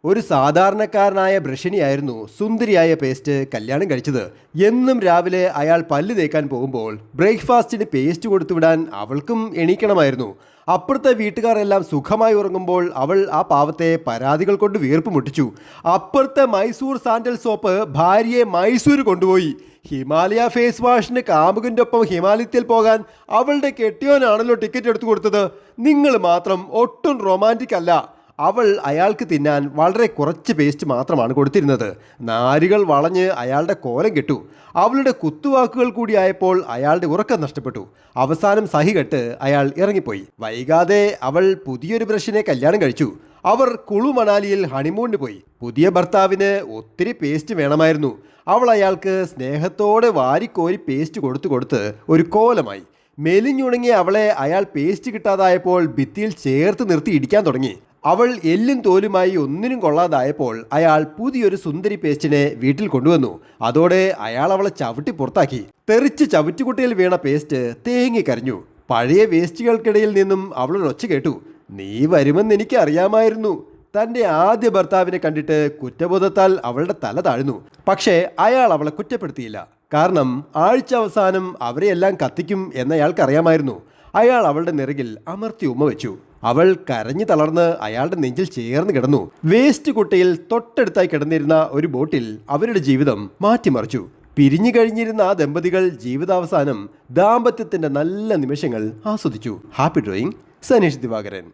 ഒരു സാധാരണക്കാരനായ ബ്രഷിനിയായിരുന്നു സുന്ദരിയായ പേസ്റ്റ് കല്യാണം കഴിച്ചത്. എന്നും രാവിലെ അയാൾ പല്ല് തേക്കാൻ പോകുമ്പോൾ ബ്രേക്ക്ഫാസ്റ്റിന് പേസ്റ്റ് കൊടുത്തുവിടാൻ അവൾക്കും എണീക്കണമായിരുന്നു. അപ്പുറത്തെ വീട്ടുകാരെല്ലാം സുഖമായി ഉറങ്ങുമ്പോൾ അവൾ ആ പാവത്തെ പരാതികൾ കൊണ്ട് വീർപ്പ് മുട്ടിച്ചു. അപ്പുറത്തെ മൈസൂർ സാൻഡൽ സോപ്പ് ഭാര്യയെ മൈസൂർ കൊണ്ടുപോയി. ഹിമാലയ ഫേസ് വാഷിന് കാമുകൻ്റെ ഒപ്പം ഹിമാലയത്തിൽ പോകാൻ അവളുടെ കെട്ടിയോനാണല്ലോ ടിക്കറ്റ് എടുത്തു കൊടുത്തത്. നിങ്ങൾ മാത്രം ഒട്ടും റൊമാൻറ്റിക് അല്ല. അവൾ അയാൾക്ക് തിന്നാൻ വളരെ കുറച്ച് പേസ്റ്റ് മാത്രമാണ് കൊടുത്തിരുന്നത്. നാരുകൾ വളഞ്ഞ് അയാളുടെ കോലം കെട്ടു. അവളുടെ കുത്തുവാക്കുകൾ കൂടിയായപ്പോൾ അയാളുടെ ഉറക്കം നഷ്ടപ്പെട്ടു. അവസാനം സഹികെട്ട് അയാൾ ഇറങ്ങിപ്പോയി. വൈകാതെ അവൾ പുതിയൊരു ബ്രഷിനെ കല്യാണം കഴിച്ചു. അവർ കുളു മണാലിയിൽ ഹണിമൂണിന് പോയി. പുതിയ ഭർത്താവിന് ഒത്തിരി പേസ്റ്റ് വേണമായിരുന്നു. അവൾ അയാൾക്ക് സ്നേഹത്തോടെ വാരിക്കോരി പേസ്റ്റ് കൊടുത്ത് ഒരു കോലമായി. മെലിഞ്ഞുണങ്ങിയ അവളെ അയാൾ പേസ്റ്റ് കിട്ടാതായപ്പോൾ ഭിത്തിയിൽ ചേർത്ത് നിർത്തി ഇടിക്കാൻ തുടങ്ങി. അവൾ എല്ലും തോലുമായി ഒന്നിനും കൊള്ളാതായപ്പോൾ അയാൾ പുതിയൊരു സുന്ദരി പേസ്റ്റിനെ വീട്ടിൽ കൊണ്ടുവന്നു. അതോടെ അയാൾ അവളെ ചവിട്ടി പുറത്താക്കി. തെറിച്ച് ചവിറ്റുകുട്ടിയിൽ വീണ പേസ്റ്റ് തേങ്ങി കരഞ്ഞു. പഴയ വേസ്റ്റുകൾക്കിടയിൽ നിന്നും അവളൊരു ഒച്ച കേട്ടു. നീ വരുമെന്ന് എനിക്ക് അറിയാമായിരുന്നു. തൻ്റെ ആദ്യ ഭർത്താവിനെ കണ്ടിട്ട് കുറ്റബോധത്താൽ അവളുടെ തല താഴ്ന്നു. പക്ഷേ അയാൾ അവളെ കുറ്റപ്പെടുത്തിയില്ല. കാരണം ആഴ്ച അവസാനം അവരെയെല്ലാം കത്തിക്കും എന്നയാൾക്കറിയാമായിരുന്നു. അയാൾ അവളുടെ നെറുകിൽ അമർത്തി ഉമ്മ വെച്ചു. അവൾ കരഞ്ഞു തളർന്ന് അയാളുടെ നെഞ്ചിൽ ചേർന്ന് കിടന്നു. വേസ്റ്റ് കുട്ടയിൽ തൊട്ടടുത്തായി കിടന്നിരുന്ന ഒരു ബോട്ടിൽ അവരുടെ ജീവിതം മാറ്റിമറിച്ചു. പിരിഞ്ഞു കഴിഞ്ഞിരുന്ന ആ ദമ്പതികൾ ജീവിതാവസാനം ദാമ്പത്യത്തിന്റെ നല്ല നിമിഷങ്ങൾ ആസ്വദിച്ചു. Happy drawing, Saneesh Divakaran.